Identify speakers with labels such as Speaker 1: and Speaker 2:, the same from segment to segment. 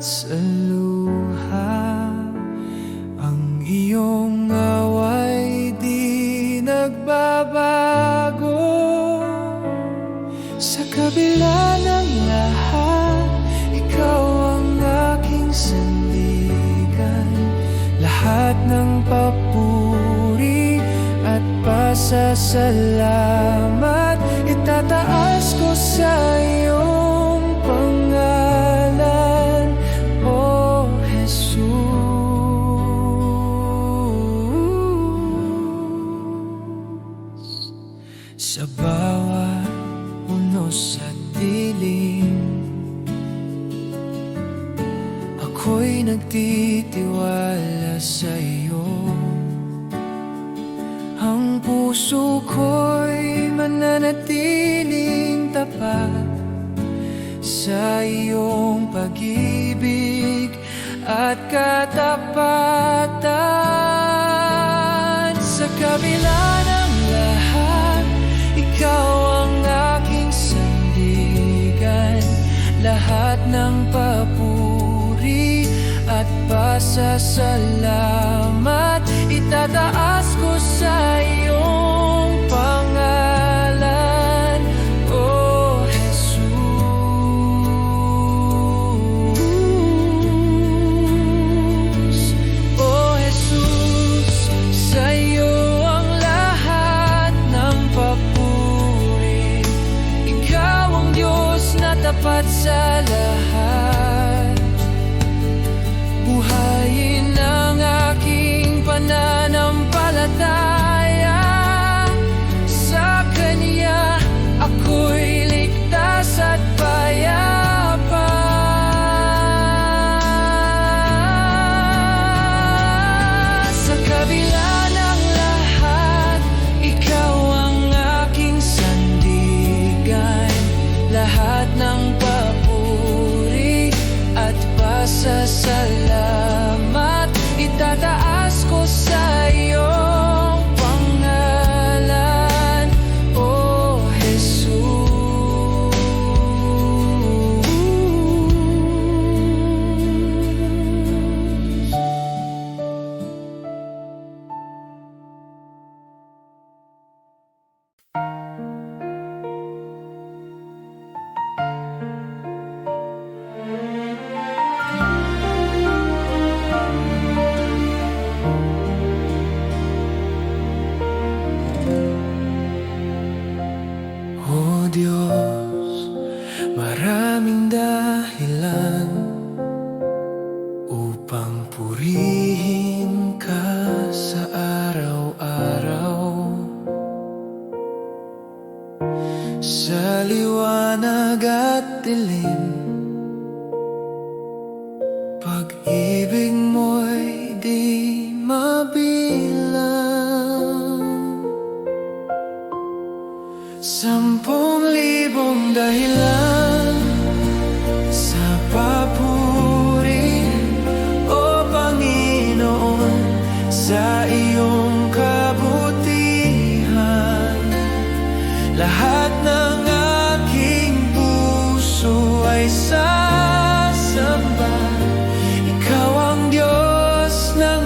Speaker 1: sa luha. Ang iyong away di nagbabago. Sa kabila ng lahat, ikaw ang aking sandigan. Lahat ng papuri at pasasalamat itataas ko sa iyong pangalan, O Jesus. Sa bawat unos at dilim, ako'y nagtitiwala sa iyo. Ang puso ko'y mananatiling tapat sa iyong pag-ibig at katapatan. Sa kabila ng lahat, ikaw ang aking sandigan. Lahat ng papuri at pasasalamat itataas ko sa iyong pangalan, O Jesus. O Jesus, sa iyo ang lahat ng papuri. Ikaw ang Diyos na tapat sa lahat. Buhayin ang aking pananampalataya. Sa Kanya ako'y ligtas at payapa. Sa kabila ng lahat, ikaw ang aking sandigan. Lahat ng papuri at pasasalamat itataas ko sa iyong pangalan, O Jesus. O Diyos, maraming dahilan upang purihin ka sa araw-araw. Sa liwanag at dilim, pag-ibig mo'y di mabilang. 10,000 dahilan sa papuri, O Panginoon, sa iyong kabutihan. Lahat ng aking puso ay sasamba. Ikaw ang Diyos ng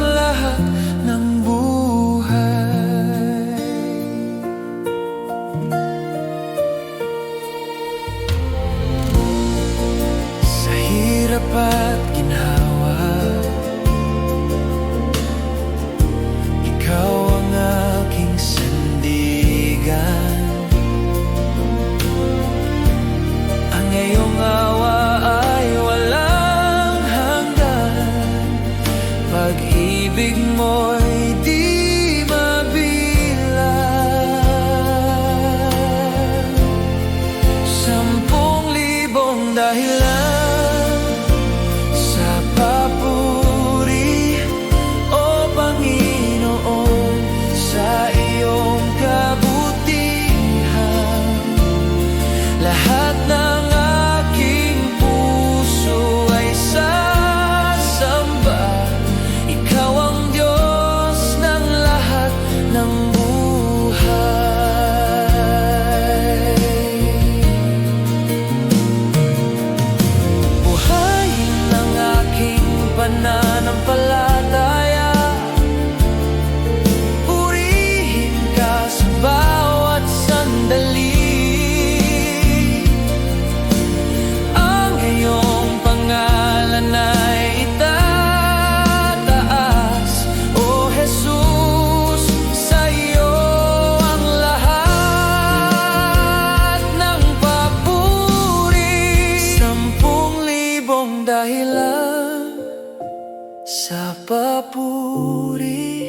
Speaker 1: sa papuri,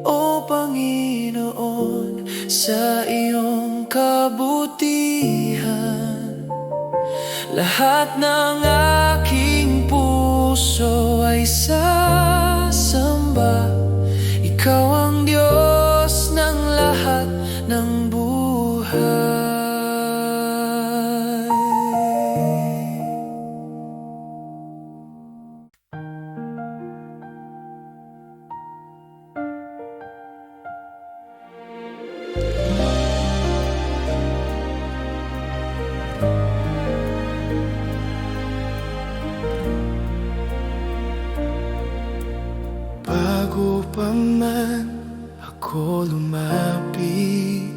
Speaker 1: o Panginoon, sa iyong kabutihan. Lahat ng aking puso ay sasamba. Ikaw ang Diyos ng lahat ng buhay. Bago pa man ako lumapit,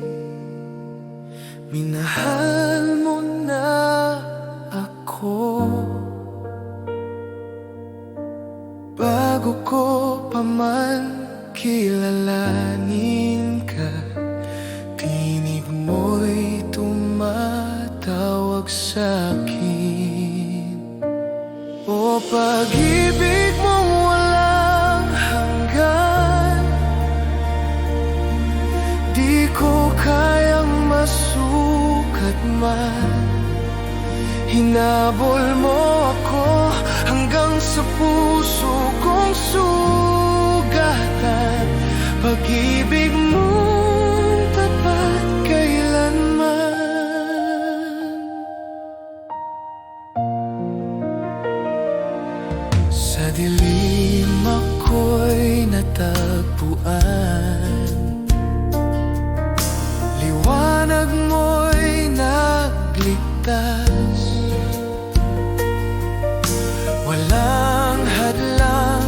Speaker 1: minahal mo na ako. Bago ko pa man kilalanin ka, tinig mo'y tumatawag sa'kin. O pag-ibig mong walang hanggan, di ko kayang masukat man. Hinabol mo ako hanggang sa puso kong sugatan. Pag-ibig mong tapat kailanman. Sa dilim ako'y natagpuan, liwanag mo'y nagligtas. Walang hadlang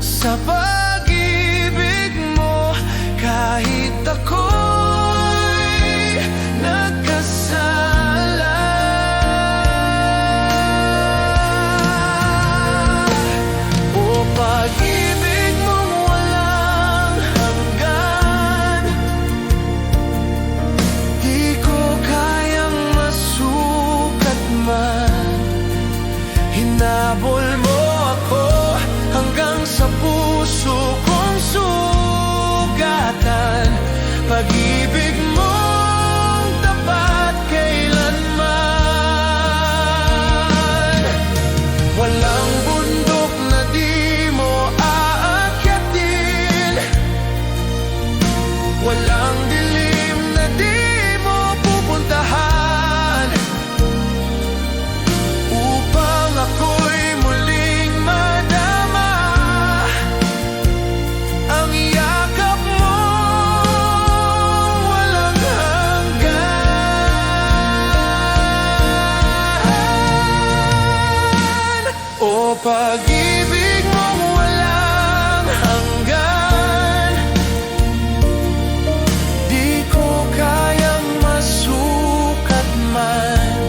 Speaker 1: sa pag-ibig mo, kahit ako'y nagkasala. O pag-ibig mong walang hanggan, di ko kayang masukat man. Hinabol mo ako hanggang sa puso kong sugatan. Pag-ibig mong tapat kailanman. Walang bundok na di mo aakyatin, walang dilim na di mo pupuntahan, upang ako'y muling madama ang yakap mo walang hanggan. O pag-ibig mong walang hanggan, di ko kayang masukat man.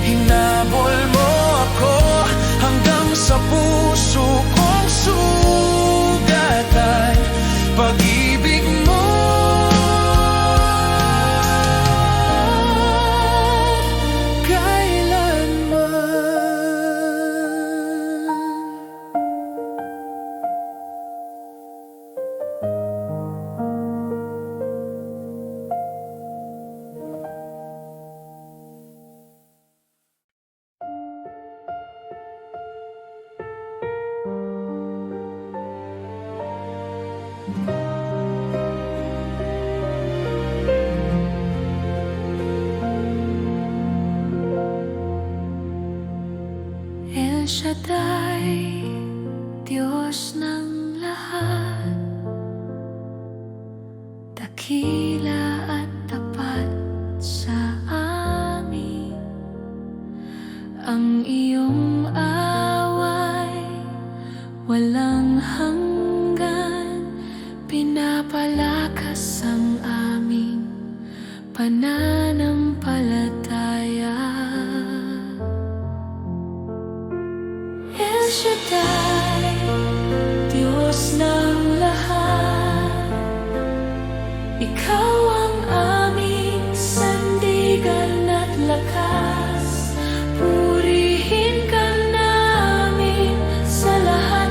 Speaker 1: Hinabol mo ako hanggang sa puso kong sugatan. Pag-ibig mo kailanman. El Shaddai, Diyos ng lahat, dakila at tapat sa amin. Ang iyong away walang hanggan, pinapalakas ang aming pananampalataya. El Shaddai, Diyos ng lahat, Ikaw ang aming sandigan at lakas. Purihin ka namin sa lahat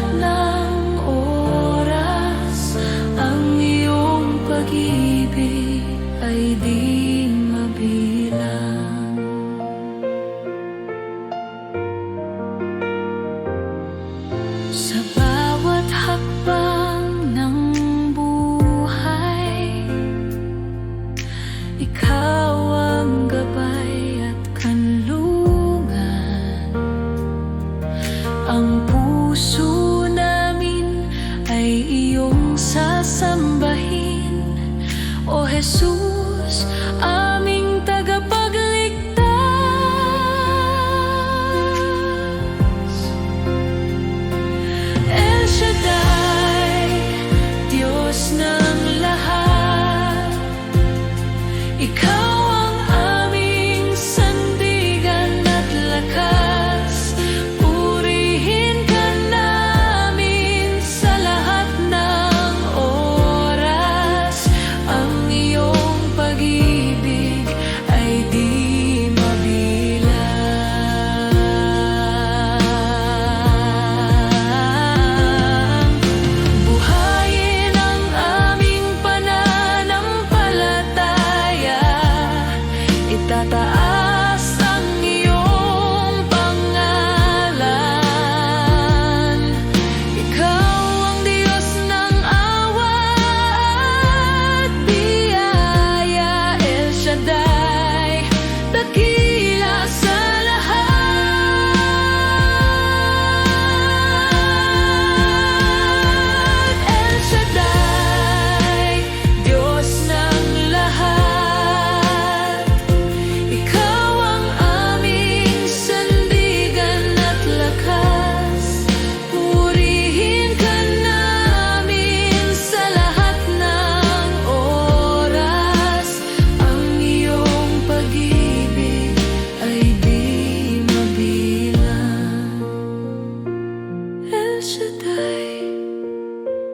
Speaker 2: Ang puso namin ay iyong sasambahin, O Jesus, aming tagapagligtas. El Shaddai, Diyos ng lahat, Ikaw ang aming sandigan at lakas. Purihin ka namin sa lahat ng oras. Ang iyong pag-ibig ay di mabilang. Buhayin ang aming pananampalataya, itataas ang iyong pangalan. Ikaw ang Diyos ng awa at biyaya, El Shaddai, dakila sa lahat. El Shaddai, Diyos ng lahat, Ikaw ang aming sandigan at lakas. Purihin ka namin sa lahat ng oras. Ang iyong pag-ibig ay di mabilang. El Shaddai,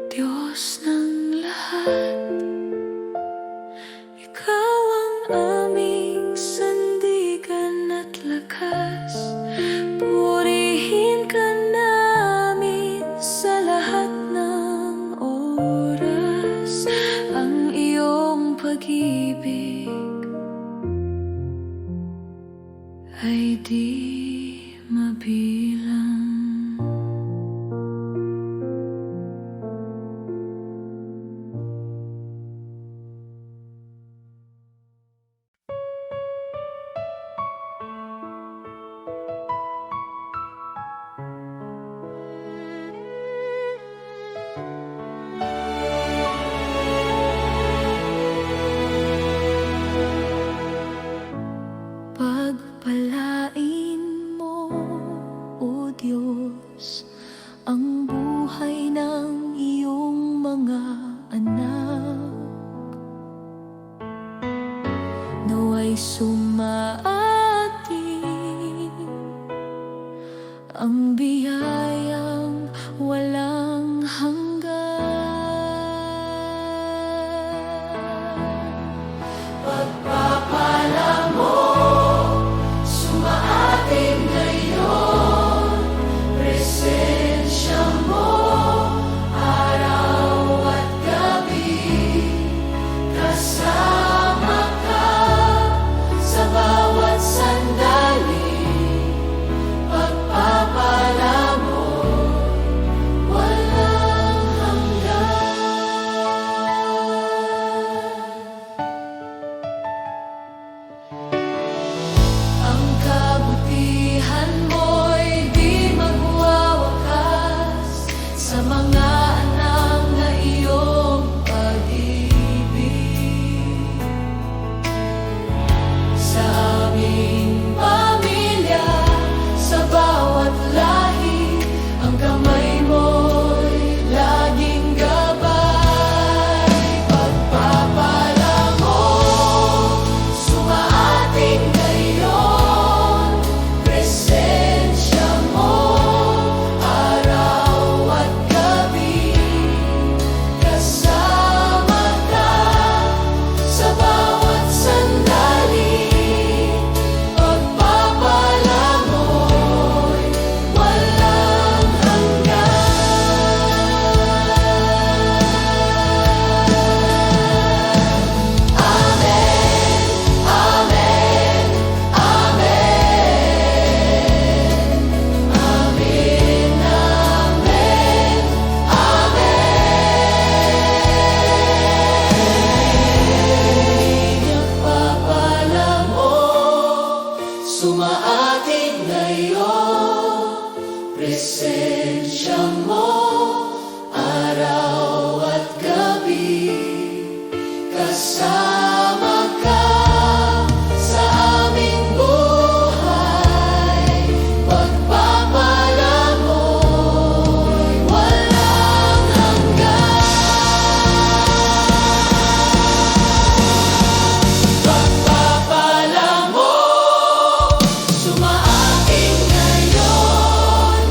Speaker 2: Diyos ng lahat, Ikaw ang aming sandigan at lakas. Purihin ka namin sa lahat ng oras. Ang iyong pag-ibig ay di mabilang. Pagpalain mo, O Diyos, ang buhay ng iyong mga anak. Nawa'y sumaatin ang biyayang walang hanggan. Pagpapala mo, sumaatin ngayon, presensya mo, araw at gabi. Kasama ka sa bawat sandali. Pagpapala mo, presensya mo, araw at gabi, kasama ka sa aming buhay. Pagpapala mo'y walang hanggan. Pagpapala mo, sumaating ngayon,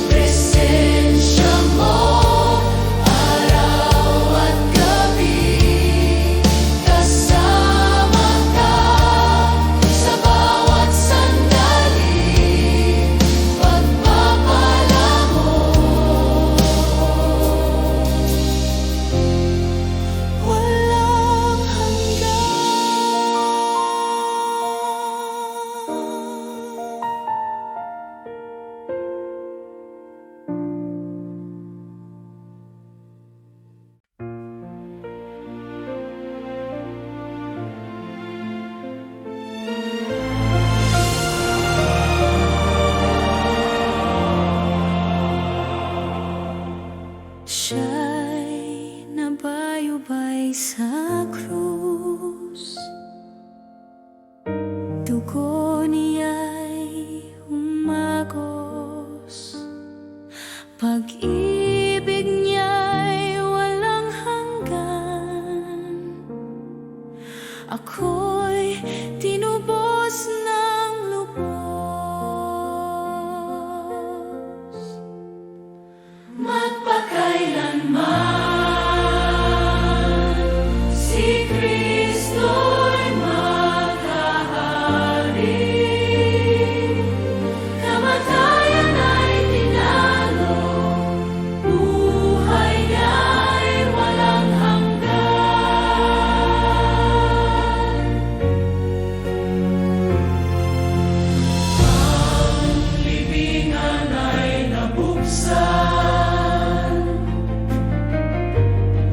Speaker 2: presensya mo, araw at gabi, kasama ka sa bawat sandali. Pagpapala mo, walang hanggan. Siya'y nabayubay sa krus, dugo niya'y umagos, pag-ibig niya'y walang hanggan. Ako'y tinubos ng lubos, magpakailanman si Kristo'y maghahari. Kamatayan ay tinalo, buhay niya'y walang hanggan. Ang libingan ay nabuksan,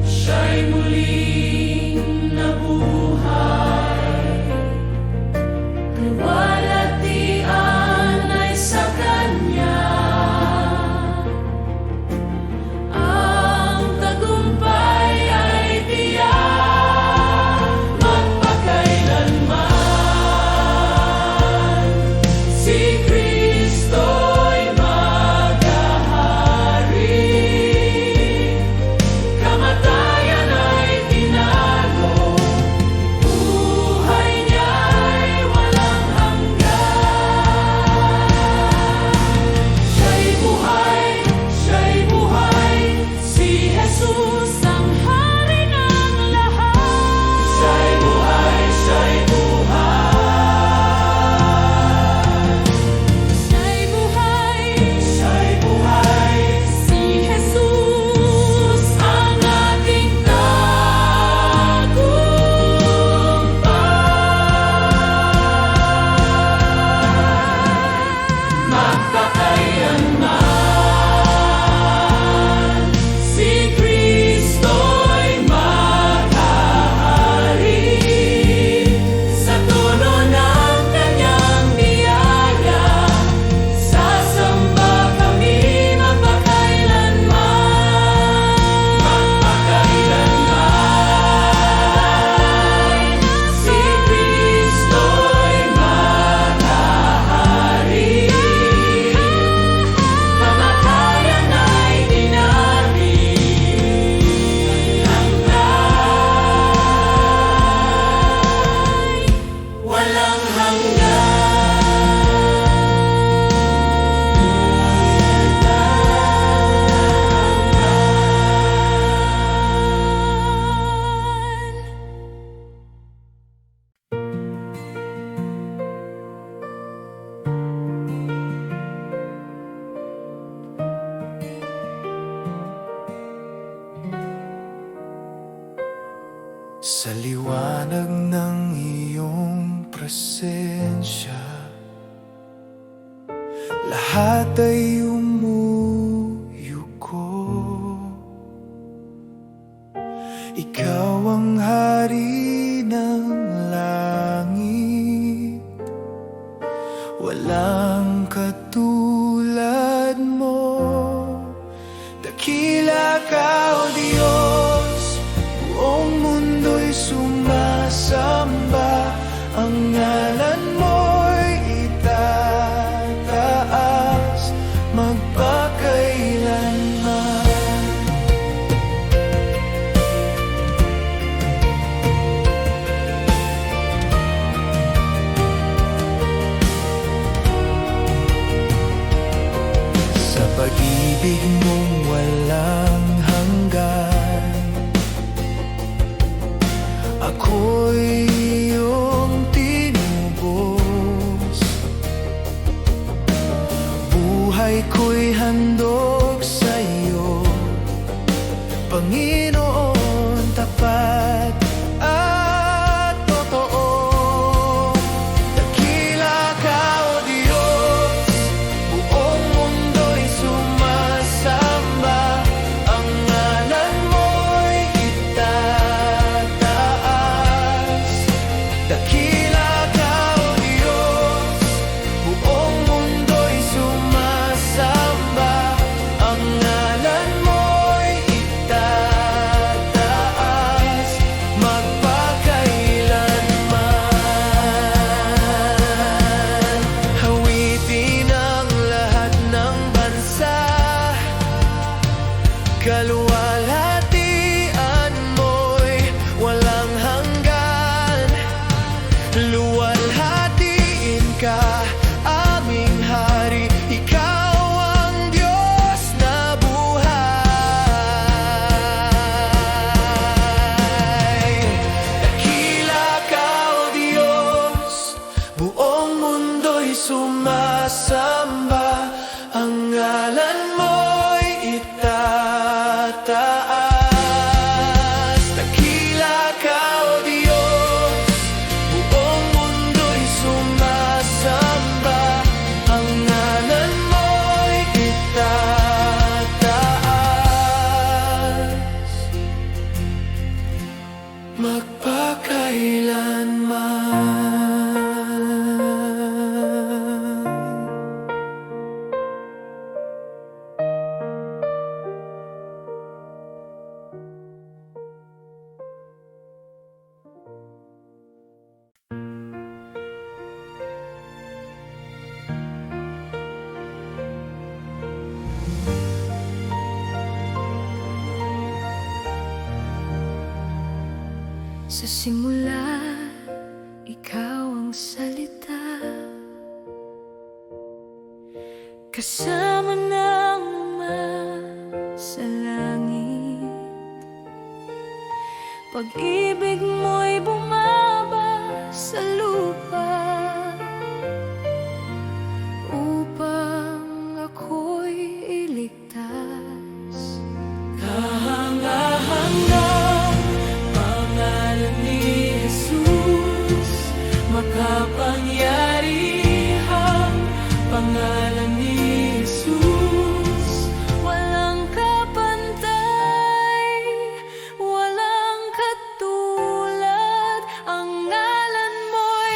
Speaker 2: siya'y muling nabuhay. Kalwalhatian ay sa Kanya, ang tagumpay ay tiyak. Magpakailanman si Kristo'y maghahari. Kamatayan ay tinago, buhay niya'y walang hanggan. Siya'y buhay, si Jesus ang hari ng lahat. Siya'y buhay, siya'y buhay, si Jesus ang ating tagumpay. Magpakailanman si Kristo'y maghahari. Sa tono ng Kanyang biyaya, sasamba kami magpakailanman. Magpakailanman si Kristo'y maghahari. Kamatayan ay tinari, hanggang walang hanggan.
Speaker 1: Sa liwanag ng iyong presensya, lahat ay umuyuko. Ikaw ang hari ng langit, walang katulad mo. handog sa'yo, Panginoon, tapat at totoo. Dakila ka, O Diyos, buong mundo'y sumasamba. Ang ngalan mo'y itataas. Dakila ka, O Diyos, buong mundo'y sumasamba. Ang ngalan mo'y itataas, magpakailanman. Hawitin ang lahat ng bansa, kaluwalhatian mo'y walang hanggan. Luwalhatiin ka, aming hari, ikaw ang Diyos na buhay. Dakila ka, O Diyos, buong mundo'y sumasamba. Ang ngalan mo'y itataas. Dakila ka, O Diyos, buong mundo'y sumasamba. Ang ngalan mo'y itataas, magpakailanman.
Speaker 3: Sa simula, ikaw ang salita, kasama ng Ama sa langit. Pag-ibig mo'y bumaba sa lupa, upang ako'y iligtas.
Speaker 2: Kahanga-hanga, pangalan ni Jesus, makapangyarihan, pangalan ni Jesus.
Speaker 3: Walang kapantay, walang katulad, ang ngalan mo'y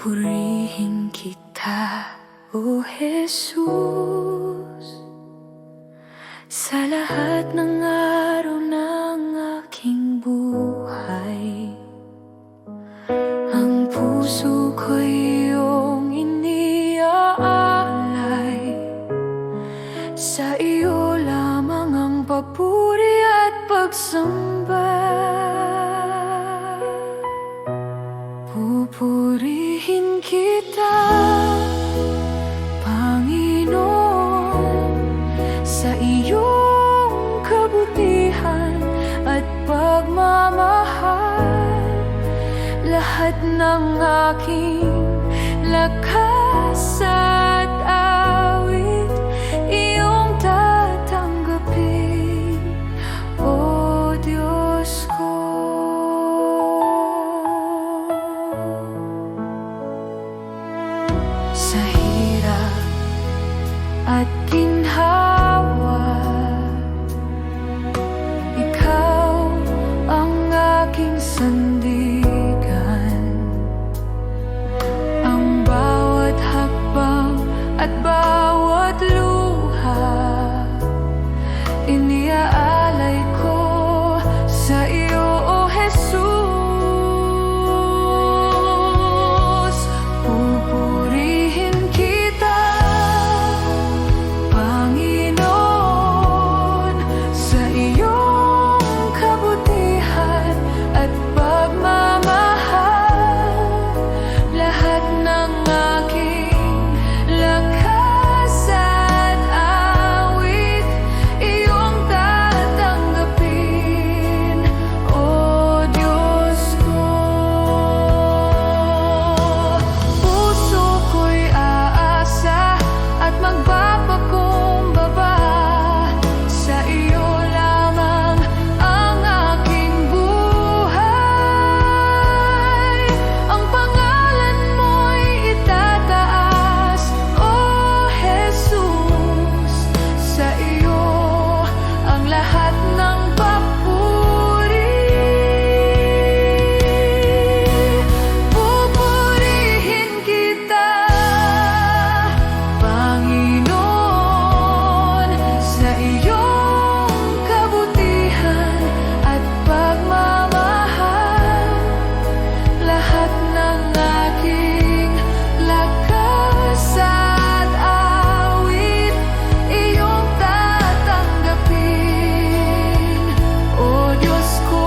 Speaker 3: Pupurihin kita, O Jesus, sa lahat ng araw ng aking buhay. Ang puso ko'y iyong iniaalay. Sa iyo lamang ang papuri at pagsamba. Pupurihin kita, Panginoon, sa iyong kabutihan at pagmamahal. Lahat ng aking lakas at awit iyong tatanggapin, O Diyos ko. Sa hirap at ginhawa, ikaw ang aking sandigan. Ang bawat hakbang at bawat luha, iniaalay ko sa iyo, O Jesus. Pupurihin kita, Panginoon, sa iyong kabutihan at pagmamahal. Lahat ng aking lakas at awit iyong tatanggapin, O Diyos ko. Puso ko'y aasa at magpapakumbaba. Sa iyo lamang ang aking buhay. Ang pangalan mo'y itataas, O Jesus. Sa iyo ang lahat ng papuri. Pupurihin kita, Panginoon, sa iyong kabutihan at pagmamahal. Lahat ng aking lakas at awit iyong tatanggapin, O Diyos ko.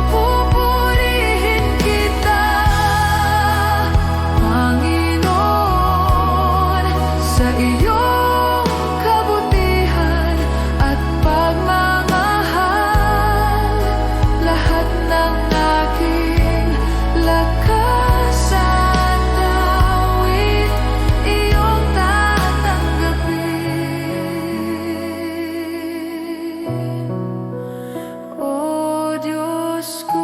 Speaker 3: Pupurihin kita, Panginoon, sa iyong kabutihan at pagmamahal. Lahat ng aking lakas at awit iyong tatanggapin, O Diyos ko.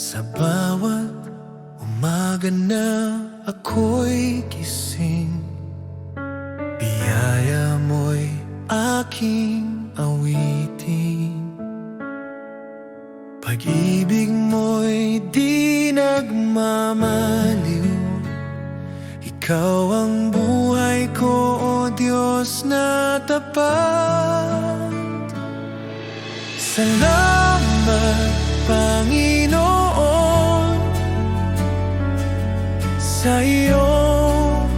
Speaker 1: Sa bawat umaga na ako'y gising, biyaya mo'y aking awitin. Pag-ibig mo'y di nagmamaliw. Ikaw ang buhay ko, O Diyos na tapat. Salamat, Panginoon, sa iyong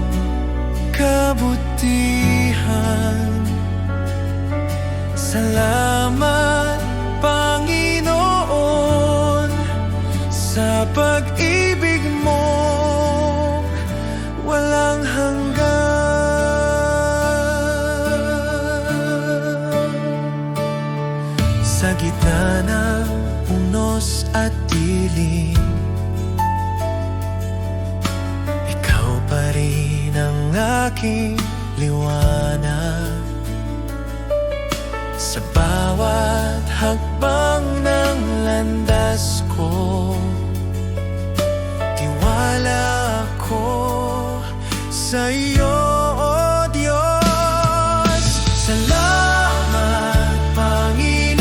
Speaker 1: kabutihan. Salamat, Panginoon, sa pag-ibig mo walang hanggan. Sa gitna ng unos at dilim, ikaw pa rin ang aking liwanag. Sa bawat hakbang ng landas ko. Tiwala ako sa iyo, O Diyos. Salamat, Panginoon,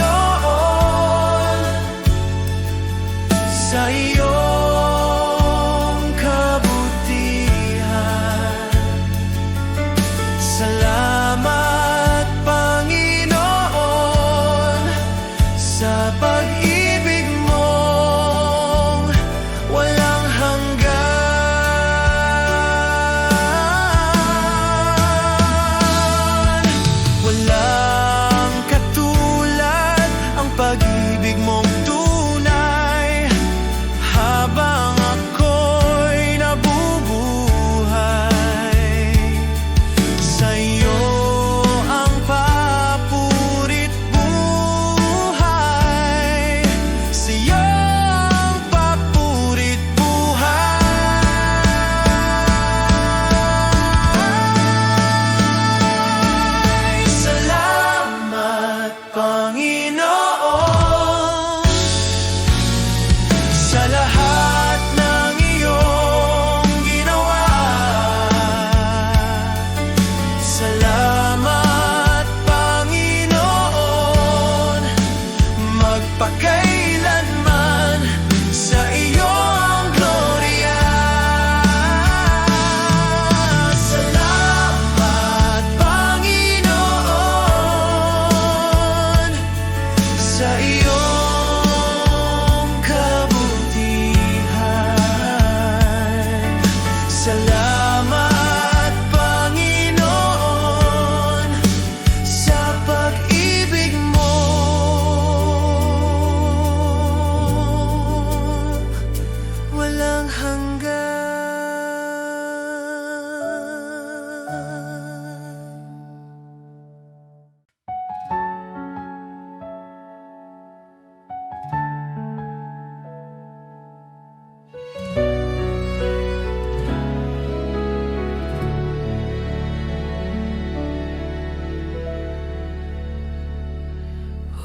Speaker 1: sa iyong kabutihan. Salamat, Panginoon, sa pag-ibig mong walang hanggan. Walang katulad ang pag-ibig mong tunay. Habang ako'y nabubuhay, sa iyo ang papurit buhay. Sa iyo ang papurit buhay. Salamat, Panginoon, sa lahat ng iyong ginawa. Salamat, Panginoon, magpakailanman sa iyong glorya. Salamat, Panginoon, sa iyong kabutihan. Salamat, Panginoon, sa pag-ibig mo walang hanggan.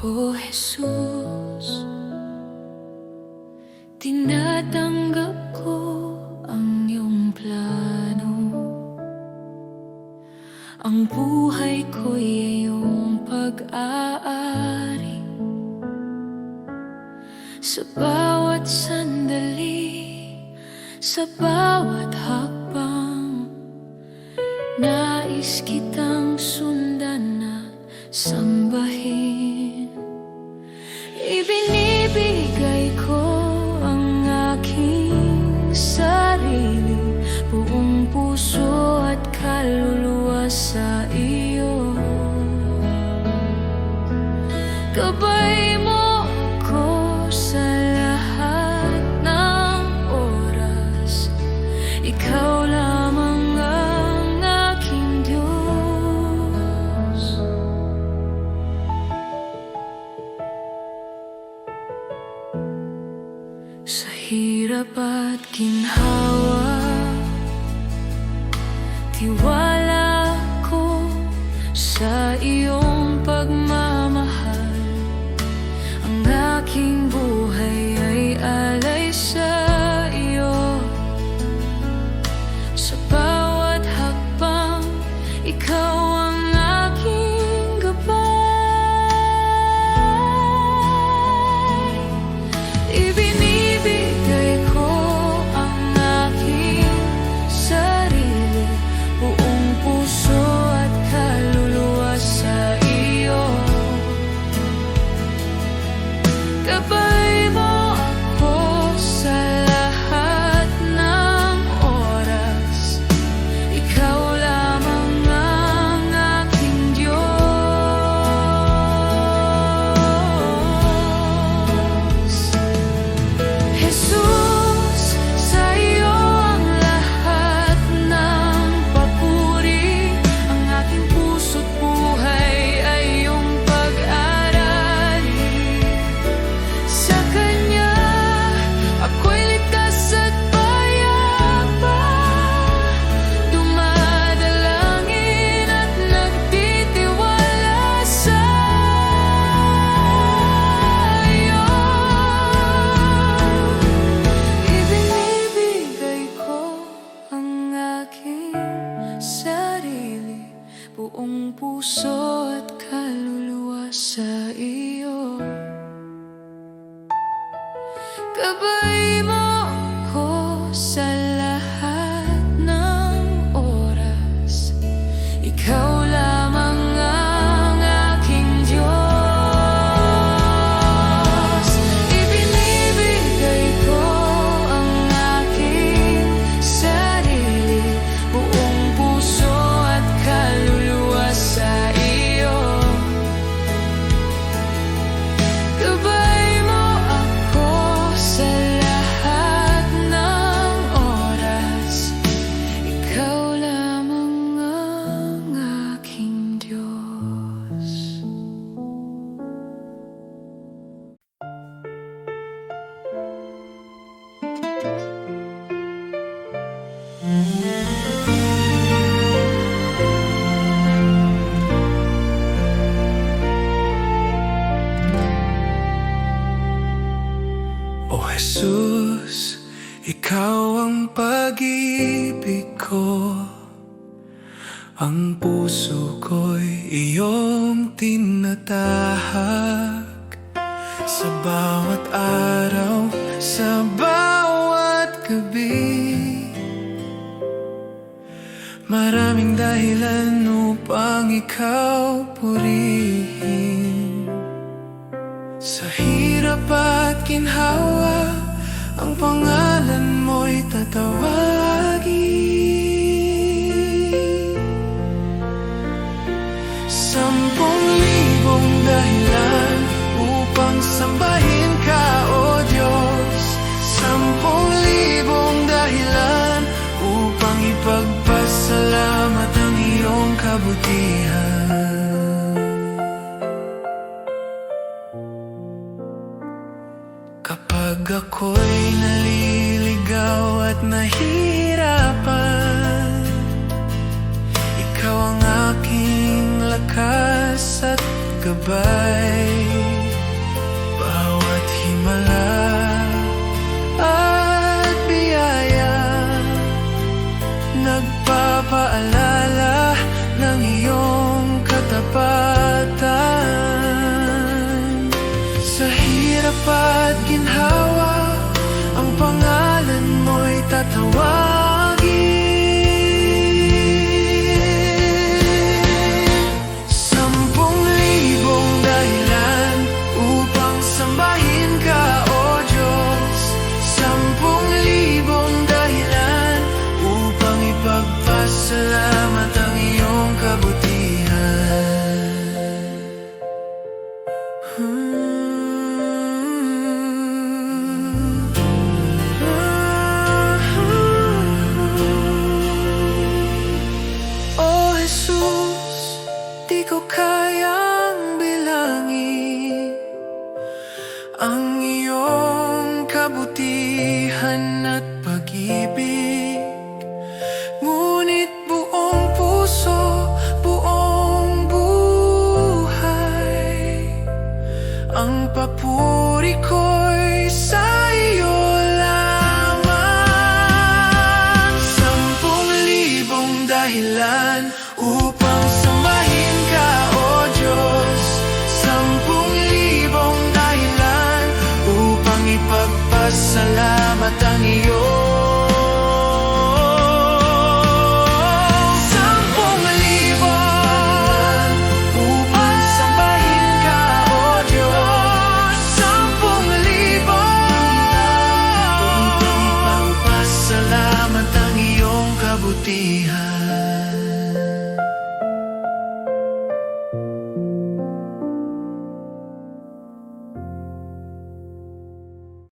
Speaker 3: O Jesus, tinatanggap ko ang iyong plano. Ang buhay ko'y iyong pag-aari. Sa bawat sandali, sa bawat hakbang, nais kitang sundan at sambahin. Ibinibigay ko ang aking sarili, buong puso at kaluluwa sa iyo. Gabay mo ko sa lahat ng oras. Ikaw lamang ang aking Diyos. Sa hirap at ginhawa, tiwala ko sa iyong pagmamahal. Ang aking buhay ay alay sa iyo. Sa bawat hakbang, ikaw ang aking gabay. Ibinibigay ko ang aking sarili, buong puso at kaluluwa sa iyo. buong puso at kaluluwa sa iyo. Gabay mo ako sa lahat ng oras. Ikaw lamang ang aking Diyos. Ibinibigay ko ang aking sarili, buong puso at kaluluwa sa iyo. Gabay mo ako sa lahat ng oras. Ikaw lamang ang aking Diyos.
Speaker 1: O Jesus, ikaw ang pag-ibig ko. Ang puso ko'y iyong tinatahak. Sa bawat araw, sa bawat gabi, maraming dahilan upang ikaw purihin. Sa hirap at ginhawa, ang pangalan mo'y tatawagin. 10,000 dahilan upang sambahin ka, O Diyos. 10,000 dahilan upang ipagpasalamat ang iyong kabutihan. Kapag ako'y naliligaw at nahihirapan, ikaw ang aking lakas at gabay. Bawat himala at biyaya, nagpapaalala ng iyong katapatan. Sa hirap at ginhawa, ang pangalan mo'y tatawagin. 10,000 dahilan upang sambahin ka, O Diyos. 10,000 dahilan upang ipagpasalamat ang iyong kabutihan. O Jesus, di ko kayang bilangin ang iyong kabutihan at pag-ibig. Ngunit buong puso, buong buhay, ang papuri ko'y sa iyo lamang. 10,000 dahilan upang